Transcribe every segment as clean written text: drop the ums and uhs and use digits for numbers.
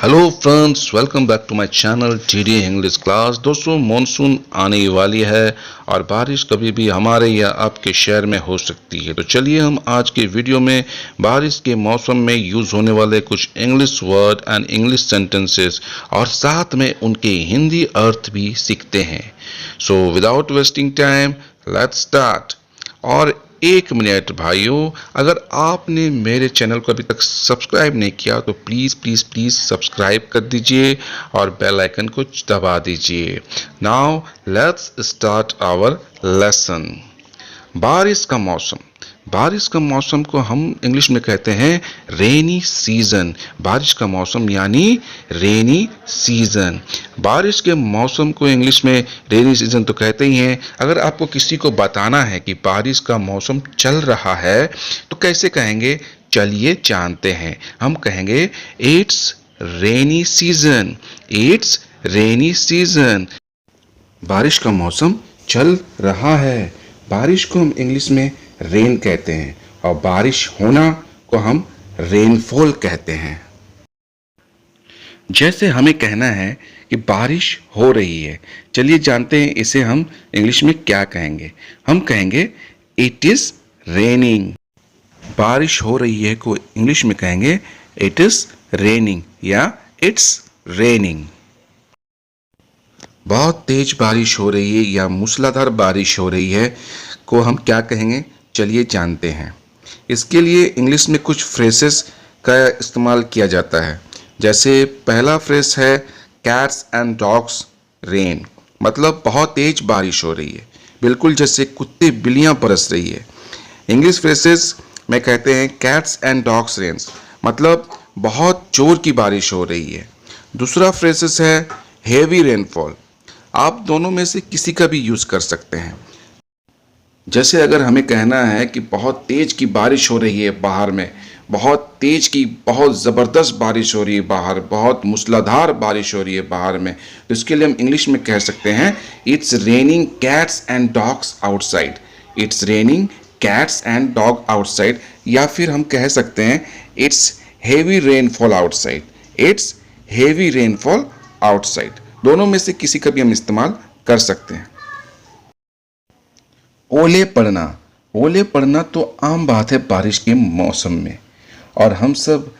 Hello friends, welcome back to my channel TD English class. दोस्तों, monsoon आने वाली है और बारिश कभी भी हमारे या आपके शहर में हो सकती है। तो चलिए हम आज के वीडियो में बारिश के मौसम में यूज़ होने वाले कुछ English word and English sentences और साथ में उनके हिंदी अर्थ भी सीखते हैं। So without wasting time, let's start. और एक मिनट भाइयों, अगर आपने मेरे चैनल को अभी तक सब्सक्राइब नहीं किया तो प्लीज़ प्लीज़ प्लीज़ सब्सक्राइब कर दीजिए और बेल आइकन को दबा दीजिए। Now let's start our lesson. बारिश का मौसम। बारिश का मौसम को हम इंग्लिश में कहते हैं रेनी सीजन। बारिश का मौसम यानी रेनी सीजन। बारिश के मौसम को इंग्लिश में रेनी सीजन तो कहते ही हैं। अगर आपको किसी को बताना है कि बारिश का मौसम चल रहा है तो कैसे कहेंगे? चलिए जानते हैं। हम कहेंगे it's rainy season. It's rainy season. बारिश का मौसम चल रहा है। बारिश को हम इंग्लिश में रेन कहते हैं और बारिश होना को हम रेनफॉल कहते हैं। जैसे हमें कहना है कि बारिश हो रही है, चलिए जानते हैं इसे हम इंग्लिश में क्या कहेंगे। हम कहेंगे इट इज रेनिंग। बारिश हो रही है को इंग्लिश में कहेंगे इट इज रेनिंग या इट्स रेनिंग। बहुत तेज बारिश हो रही है या मूसलाधार बारिश हो रही है को हम क्या कहेंगे? चलिए जानते हैं। इसके लिए इंग्लिश में कुछ फ्रेसेस का इस्तेमाल किया जाता है। जैसे पहला फ्रेस है कैट्स एंड डॉग्स रेन, मतलब बहुत तेज बारिश हो रही है, बिल्कुल जैसे कुत्ते बिल्लियां बरस रही है। इंग्लिश फ्रेसेस में कहते हैं कैट्स एंड डॉग्स रेन्स, मतलब बहुत जोर की बारिश हो रही है। दूसरा फ्रेसेस है हेवी रेनफॉल। आप दोनों में से किसी का भी यूज़ कर सकते हैं। जैसे अगर हमें कहना है कि बहुत तेज की बारिश हो रही है बाहर में, बहुत तेज की बहुत ज़बरदस्त बारिश हो रही है बाहर, बहुत मूसलाधार बारिश हो रही है बाहर में, तो इसके लिए हम इंग्लिश में कह सकते हैं it's raining cats and dogs outside. It's raining cats and dog outside. या फिर हम कह सकते हैं it's heavy rainfall outside. It's heavy rainfall outside. दोनों में से किसी का भी हम इस्तेमाल कर सकते हैं। ओले पड़ना। ओले पड़ना तो आम बात है बारिश के मौसम में, और हम सब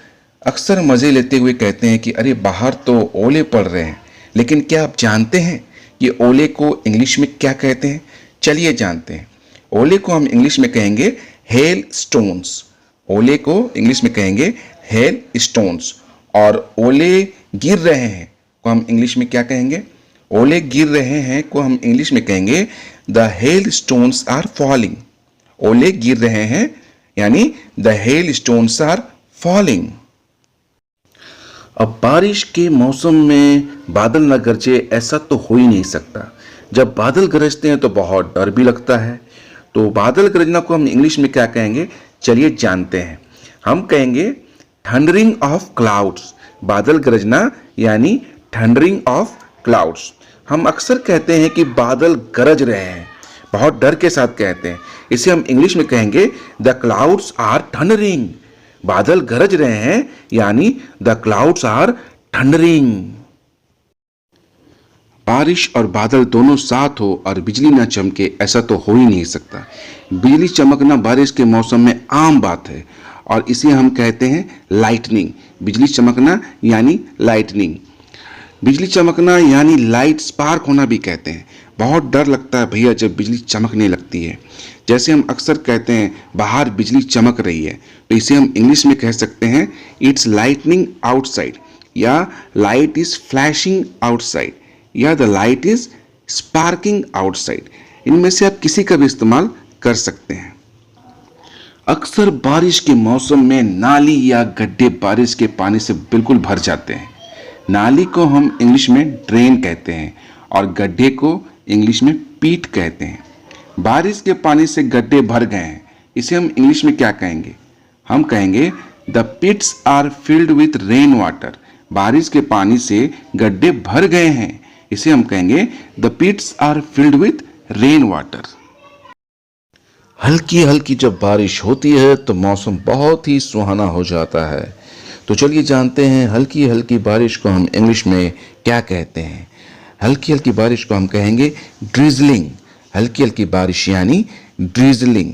अक्सर मज़े लेते हुए कहते हैं कि अरे बाहर तो ओले पड़ रहे हैं। लेकिन क्या आप जानते हैं कि ओले को इंग्लिश में क्या कहते हैं? चलिए जानते हैं। ओले को हम इंग्लिश में कहेंगे हेल स्टोन्स। ओले को इंग्लिश में कहेंगे हेल स्टोन्स। और ओले गिर रहे हैं को हम इंग्लिश में क्या कहेंगे? ओले गिर रहे हैं को हम इंग्लिश में कहेंगे the hail stones are falling. ओले गिर रहे हैं यानी the hail stones are falling. अब बारिश के मौसम में बादल न गरजे ऐसा तो हो ही नहीं सकता। जब बादल गरजते हैं तो बहुत डर भी लगता है। तो बादल गरजना को हम इंग्लिश में क्या कहेंगे? चलिए जानते हैं। हम कहेंगे थंडरिंग ऑफ क्लाउड्स। बादल गरजना यानी थंडरिंग ऑफ क्लाउड्स। हम अक्सर कहते हैं कि बादल गरज रहे हैं, बहुत डर के साथ कहते हैं। इसे हम इंग्लिश में कहेंगे द क्लाउड्स आर थंडरिंग। बादल गरज रहे हैं यानी द क्लाउड्स आर थंडरिंग। बारिश और बादल दोनों साथ हो और बिजली ना चमके ऐसा तो हो ही नहीं सकता। बिजली चमकना बारिश के मौसम में आम बात है और इसे हम कहते हैं लाइटनिंग। बिजली चमकना यानी लाइटनिंग। बिजली चमकना यानी लाइट स्पार्क होना भी कहते हैं। बहुत डर लगता है भैया जब बिजली चमकने लगती है। जैसे हम अक्सर कहते हैं बाहर बिजली चमक रही है, तो इसे हम इंग्लिश में कह सकते हैं इट्स लाइटनिंग आउटसाइड, या लाइट इज फ्लैशिंग आउटसाइड, या the light is sparking outside. इनमें से आप किसी का भी इस्तेमाल कर सकते हैं। अक्सर बारिश के मौसम में नाली या गड्ढे बारिश के पानी से बिल्कुल भर जाते हैं। नाली को हम इंग्लिश में ड्रेन कहते हैं और गड्ढे को इंग्लिश में पीट कहते हैं। बारिश के पानी से गड्ढे भर गए हैं, इसे हम इंग्लिश में क्या कहेंगे? हम कहेंगे the pits are filled with rain water. बारिश के पानी से गड्ढे भर गए हैं, इसे हम कहेंगे the pits are filled with rain water. हल्की हल्की जब बारिश होती है तो मौसम बहुत ही सुहाना हो जाता है। तो तो चलिए जानते हैं हल्की हल्की बारिश को हम इंग्लिश में क्या कहते हैं। हल्की हल्की बारिश को हम कहेंगे ड्रिजलिंग। हल्की हल्की बारिश यानी ड्रिजलिंग।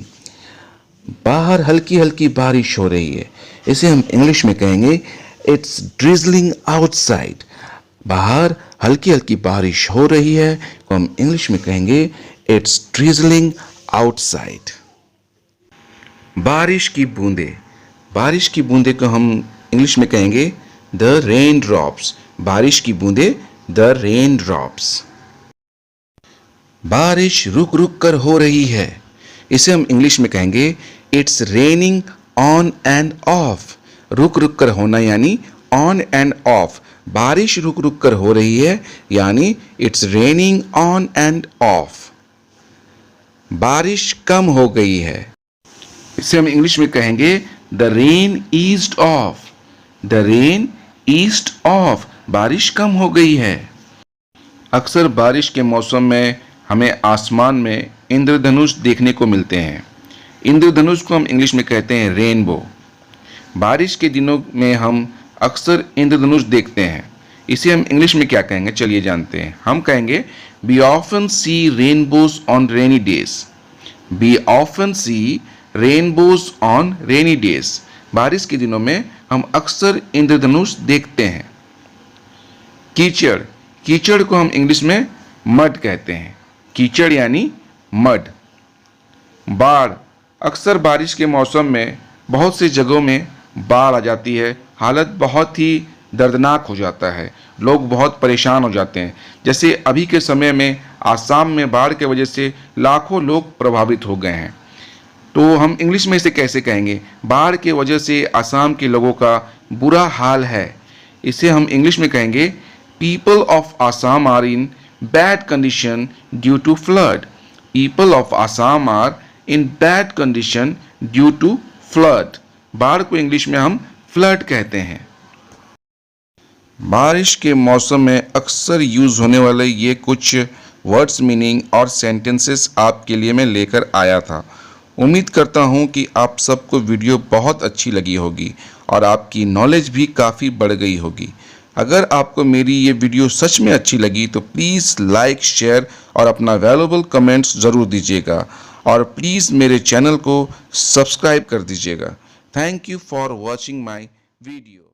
बाहर हल्की हल्की बारिश हो रही है, इसे हम इंग्लिश में कहेंगे इट्स ड्रिजलिंग आउटसाइड। बाहर हल्की हल्की बारिश हो रही है तो हम इंग्लिश में कहेंगे इट्स ड्रिजलिंग आउटसाइड। बारिश की बूंदे। बारिश की बूंदे को हम इंग्लिश में कहेंगे द रेन ड्रॉप्स। बारिश की बूंदे द रेन ड्रॉप्स। बारिश रुक रुक कर हो रही है, इसे हम इंग्लिश में कहेंगे it's raining on end of. रुक रुक कर होना यानी ऑन एंड ऑफ। बारिश रुक रुक कर हो रही है यानी it's raining on end of. बारिश कम हो गई है, इसे हम इंग्लिश में कहेंगे the rain eased of. The rain eased of. बारिश कम हो गई है। अक्सर बारिश के मौसम में हमें आसमान में इंद्रधनुष देखने को मिलते हैं। इंद्रधनुष को हम इंग्लिश में कहते हैं रेनबो। बारिश के दिनों में हम अक्सर इंद्रधनुष देखते हैं, इसे हम इंग्लिश में क्या कहेंगे चलिए जानते हैं। हम कहेंगे we often see rainbows on rainy days. We often see rainbows on rainy days. बारिश के दिनों में हम अक्सर इंद्रधनुष देखते हैं। कीचड़। कीचड़ को हम इंग्लिश में मड कहते हैं। कीचड़ यानी मड। बाढ़। अक्सर बारिश के मौसम में बहुत सी जगहों में बाढ़ आ जाती है। हालत बहुत ही दर्दनाक हो जाता है, लोग बहुत परेशान हो जाते हैं। जैसे अभी के समय में आसाम में बाढ़ के वजह से लाखों लोग प्रभावित हो गए हैं। तो हम इंग्लिश में इसे कैसे कहेंगे? बाढ़ के वजह से आसाम के लोगों का बुरा हाल है, इसे हम इंग्लिश में कहेंगे people of Assam are in bad condition due to flood. People of Assam are in bad condition due to flood. बाढ़ को इंग्लिश में हम फ्लड कहते हैं। बारिश के मौसम में अक्सर यूज होने वाले ये कुछ वर्ड्स, मीनिंग और सेंटेंसेस आपके लिए मैं लेकर आया था। उम्मीद करता हूँ कि आप सबको वीडियो बहुत अच्छी लगी होगी और आपकी नॉलेज भी काफ़ी बढ़ गई होगी। अगर आपको मेरी ये वीडियो सच में अच्छी लगी तो प्लीज़ लाइक, शेयर और अपना वैल्यूएबल कमेंट्स ज़रूर दीजिएगा और प्लीज़ मेरे चैनल को सब्सक्राइब कर दीजिएगा। Thank you for watching my video.